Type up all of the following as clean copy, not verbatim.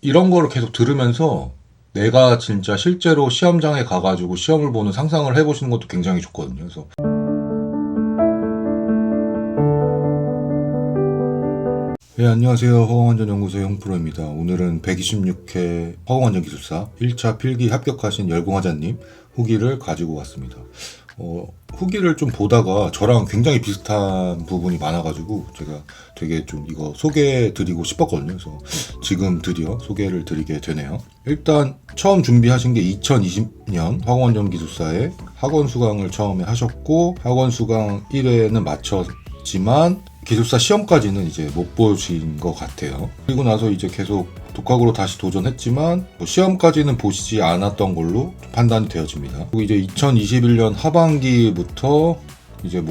이런 거를 계속 들으면서 내가 진짜 실제로 시험장에 가가지고 시험을 보는 상상을 해보시는 것도 굉장히 좋거든요. 그래서 네, 안녕하세요. 허공안전연구소의 홍프로입니다. 오늘은 126회 허공안전기술사 1차 필기 합격하신 열공화자님 후기를 가지고 왔습니다. 후기를 좀 보다가 저랑 굉장히 비슷한 부분이 많아가지고 제가 되게 좀 이거 소개해드리고 싶었거든요. 그래서 지금 드디어 소개를 드리게 되네요. 일단 처음 준비하신 게 2020년 허공안전기술사의 학원 수강을 처음에 하셨고 학원 수강 1회는 마쳤지만 기술사 시험까지는 이제 못 보신 것 같아요. 그리고 나서 이제 계속 독학으로 다시 도전했지만 시험까지는 보시지 않았던 걸로 판단이 되어집니다. 그리고 이제 2021년 하반기부터 이제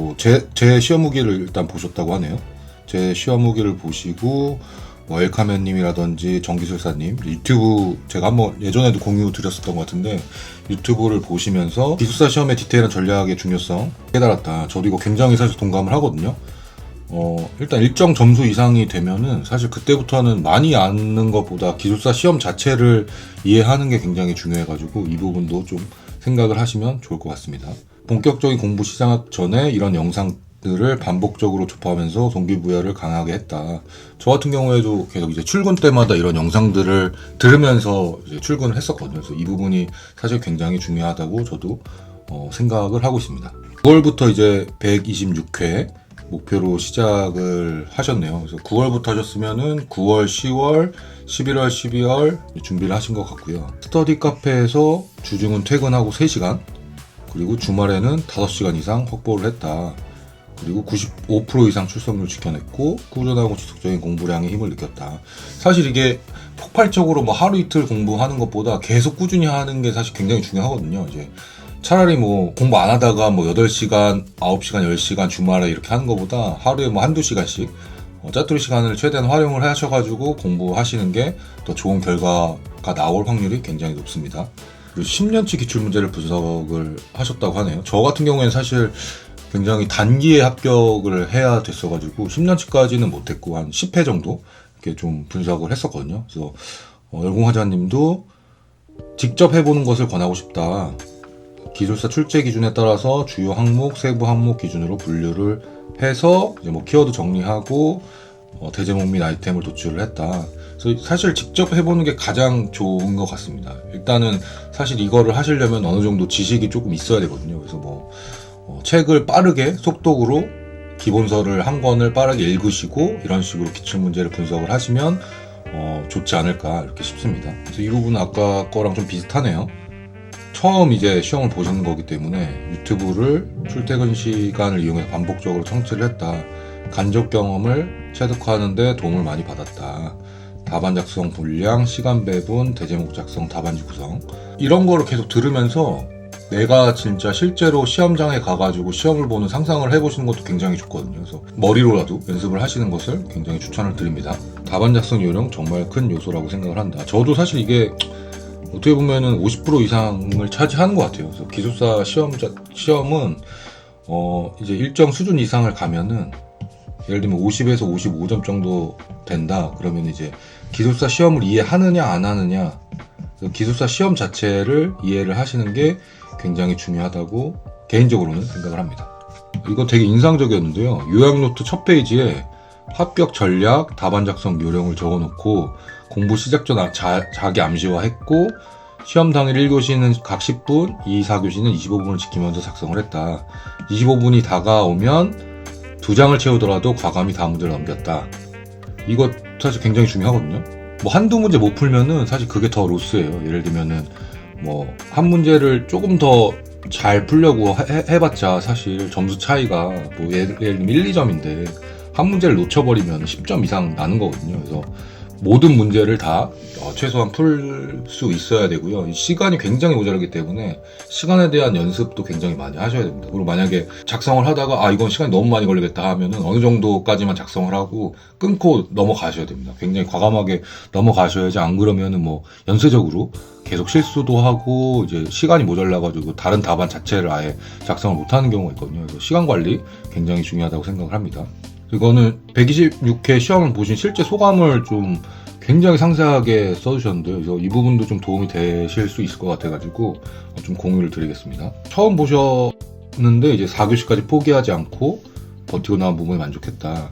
제 시험 후기를 일단 보셨다고 하네요. 제 시험 후기를 보시고 엘카멘님이라든지 정기술사님 유튜브 제가 한번 예전에도 공유 드렸었던 것 같은데 유튜브를 보시면서 기술사 시험의 디테일한 전략의 중요성 깨달았다. 저도 이거 굉장히 사실 동감을 하거든요. 일단 일정 점수 이상이 되면은 사실 그때부터는 많이 아는 것보다 기술사 시험 자체를 이해하는 게 굉장히 중요해가지고 이 부분도 좀 생각을 하시면 좋을 것 같습니다. 본격적인 공부 시작 전에 이런 영상들을 반복적으로 접하면서 동기부여를 강하게 했다. 저 같은 경우에도 계속 이제 출근 때마다 이런 영상들을 들으면서 이제 출근을 했었거든요. 그래서 이 부분이 사실 굉장히 중요하다고 저도 생각을 하고 있습니다. 9월부터 이제 126회 목표로 시작을 하셨네요. 그래서 9월부터 하셨으면은 9월, 10월, 11월, 12월 준비를 하신 것 같고요. 스터디 카페에서 주중은 퇴근하고 3시간, 그리고 주말에는 5시간 이상 확보를 했다. 그리고 95% 이상 출석률 지켜냈고 꾸준하고 지속적인 공부량에 힘을 느꼈다. 사실 이게 폭발적으로 하루 이틀 공부하는 것보다 계속 꾸준히 하는 게 사실 굉장히 중요하거든요. 이제 차라리 공부 안 하다가 8시간, 9시간, 10시간 주말에 이렇게 하는 것보다 하루에 한두 시간씩 짜투리 시간을 최대한 활용을 하셔가지고 공부하시는 게 더 좋은 결과가 나올 확률이 굉장히 높습니다. 그리고 10년치 기출문제를 분석을 하셨다고 하네요. 저 같은 경우에는 사실 굉장히 단기에 합격을 해야 됐어가지고 10년치까지는 못했고 한 10회 정도 이렇게 좀 분석을 했었거든요. 그래서 열공화자님도 직접 해보는 것을 권하고 싶다. 기술사 출제 기준에 따라서 주요 항목, 세부 항목 기준으로 분류를 해서 이제 키워드 정리하고 대제목 및 아이템을 도출을 했다. 그래서 사실 직접 해보는 게 가장 좋은 것 같습니다. 일단은 사실 이거를 하시려면 어느 정도 지식이 조금 있어야 되거든요. 그래서 책을 빠르게 속독으로 기본서를 한 권을 빠르게 읽으시고 이런 식으로 기출문제를 분석을 하시면 좋지 않을까 이렇게 싶습니다. 그래서 이 부분은 아까 거랑 좀 비슷하네요. 처음 이제 시험을 보시는 거기 때문에 유튜브를 출퇴근 시간을 이용해서 반복적으로 청취를 했다. 간접 경험을 체득하는 데 도움을 많이 받았다. 답안 작성 분량, 시간 배분, 대제목 작성, 답안지 구성 이런 거를 계속 들으면서 내가 진짜 실제로 시험장에 가가지고 시험을 보는 상상을 해보시는 것도 굉장히 좋거든요. 그래서 머리로라도 연습을 하시는 것을 굉장히 추천을 드립니다. 답안 작성 요령 정말 큰 요소라고 생각을 한다. 저도 사실 이게 어떻게 보면은 50% 이상을 차지하는 것 같아요. 그래서 기술사 시험은 이제 일정 수준 이상을 가면은 예를 들면 50에서 55점 정도 된다. 그러면 이제 기술사 시험을 이해하느냐 안 하느냐, 기술사 시험 자체를 이해를 하시는 게 굉장히 중요하다고 개인적으로는 생각을 합니다. 이거 되게 인상적이었는데요. 요약노트 첫 페이지에 합격 전략, 답안 작성 요령을 적어놓고 공부 시작 전 자기 암시화했고 시험 당일 1교시는 각 10분, 2, 4교시는 25분을 지키면서 작성을 했다. 25분이 다가오면 2장을 채우더라도 과감히 다음 문제를 넘겼다. 이거 사실 굉장히 중요하거든요. 한두 문제 못 풀면은 사실 그게 더 로스예요. 예를 들면은 한 문제를 조금 더 잘 풀려고 해봤자 사실 점수 차이가 예를 들면 1, 2점인데 한 문제를 놓쳐버리면 10점 이상 나는 거거든요. 그래서 모든 문제를 다 최소한 풀 수 있어야 되고요. 시간이 굉장히 모자라기 때문에 시간에 대한 연습도 굉장히 많이 하셔야 됩니다. 그리고 만약에 작성을 하다가 이건 시간이 너무 많이 걸리겠다 하면은 어느 정도까지만 작성을 하고 끊고 넘어가셔야 됩니다. 굉장히 과감하게 넘어가셔야지, 안 그러면은 연쇄적으로 계속 실수도 하고 이제 시간이 모자라가지고 다른 답안 자체를 아예 작성을 못하는 경우가 있거든요. 그래서 시간 관리 굉장히 중요하다고 생각을 합니다. 이거는 126회 시험을 보신 실제 소감을 좀 굉장히 상세하게 써주셨는데요. 그래서 이 부분도 좀 도움이 되실 수 있을 것 같아가지고 좀 공유를 드리겠습니다. 처음 보셨는데 이제 4교시까지 포기하지 않고 버티고 나온 부분에 만족했다.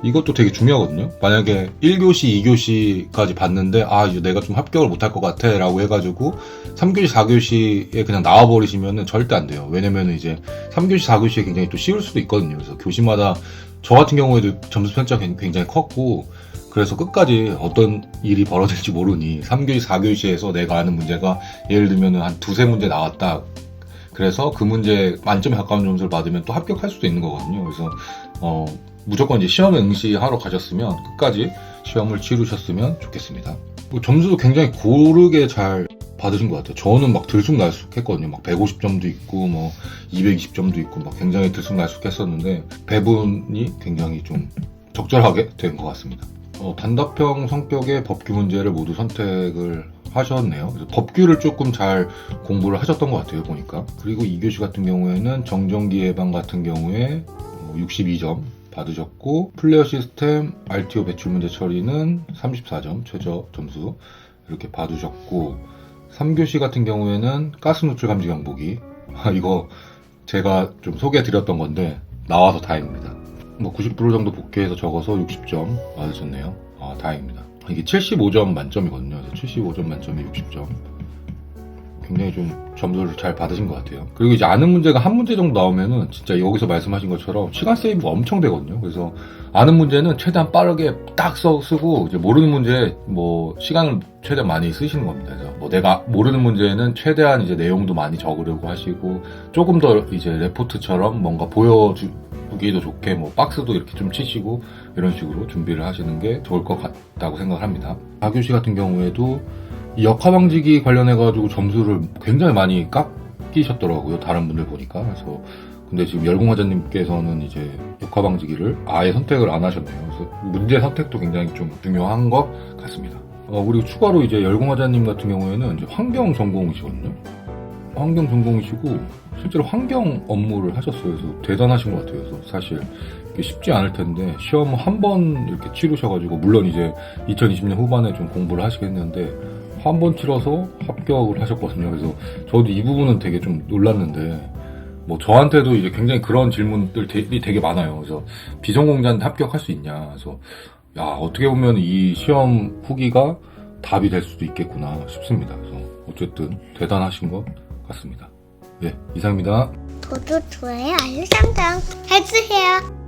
이것도 되게 중요하거든요. 만약에 1교시, 2교시까지 봤는데 이제 내가 좀 합격을 못할 것 같아 라고 해가지고 3교시, 4교시에 그냥 나와버리시면 절대 안 돼요. 왜냐면 이제 3교시, 4교시에 굉장히 또 쉬울 수도 있거든요. 그래서 교시마다 저 같은 경우에도 점수 편차가 굉장히 컸고, 그래서 끝까지 어떤 일이 벌어질지 모르니 3교시, 4교시에서 내가 아는 문제가 예를 들면 한 두세 문제 나왔다. 그래서 그 문제 만점에 가까운 점수를 받으면 또 합격할 수도 있는 거거든요. 그래서 무조건 이제 시험에 응시하러 가셨으면 끝까지 시험을 치르셨으면 좋겠습니다. 점수도 굉장히 고르게 잘 받으신 것 같아요. 저는 막 들쑥날쑥했거든요. 막 150점도 있고 뭐 220점도 있고 막 굉장히 들쑥날쑥했었는데 배분이 굉장히 좀 적절하게 된 것 같습니다. 단답형 성격의 법규 문제를 모두 선택을 하셨네요. 그래서 법규를 조금 잘 공부를 하셨던 것 같아요, 보니까. 그리고 2교시 같은 경우에는 정전기 예방 같은 경우에 62점 받으셨고, 플레이어 시스템 RTO 배출 문제 처리는 34점 최저 점수 이렇게 받으셨고, 3교시 같은 경우에는 가스 노출 감지 경보기, 이거 제가 좀 소개해 드렸던 건데 나와서 다행입니다. 90% 정도 복귀해서 적어서 60점 맞으셨네요. 다행입니다. 이게 75점 만점이거든요. 그래서 75점 만점에 60점. 굉장히 좀 점수를 잘 받으신 것 같아요. 그리고 이제 아는 문제가 한 문제 정도 나오면은 진짜 여기서 말씀하신 것처럼 시간 세이브가 엄청 되거든요. 그래서 아는 문제는 최대한 빠르게 딱 쓰고, 이제 모르는 문제 시간을 최대한 많이 쓰시는 겁니다. 그래서 내가 모르는 문제는 최대한 이제 내용도 많이 적으려고 하시고, 조금 더 이제 레포트처럼 뭔가 보기도 좋게 박스도 이렇게 좀 치시고 이런 식으로 준비를 하시는 게 좋을 것 같다고 생각을 합니다. 4교시 같은 경우에도 이 역화방지기 관련해가지고 점수를 굉장히 많이 깎이셨더라고요. 다른 분들 보니까. 그래서 근데 지금 열공화자님께서는 이제 역화방지기를 아예 선택을 안 하셨네요. 그래서 문제 선택도 굉장히 좀 중요한 것 같습니다. 그리고 추가로 이제 열공화자님 같은 경우에는 이제 환경 전공이시거든요. 환경 전공이시고 실제로 환경 업무를 하셨어요. 그래서 대단하신 것 같아요. 그래서 사실 이게 쉽지 않을 텐데 시험 한 번 이렇게 치르셔가지고, 물론 이제 2020년 후반에 좀 공부를 하시겠는데 한 번 치러서 합격을 하셨거든요. 그래서 저도 이 부분은 되게 좀 놀랐는데, 저한테도 이제 굉장히 그런 질문들이 되게 많아요. 그래서 비전공자인데 합격할 수 있냐. 그래서 어떻게 보면 이 시험 후기가 답이 될 수도 있겠구나 싶습니다. 그래서 어쨌든 대단하신 것 같습니다. 네, 이상입니다. 구독, 좋아요, 알림 설정 해주세요.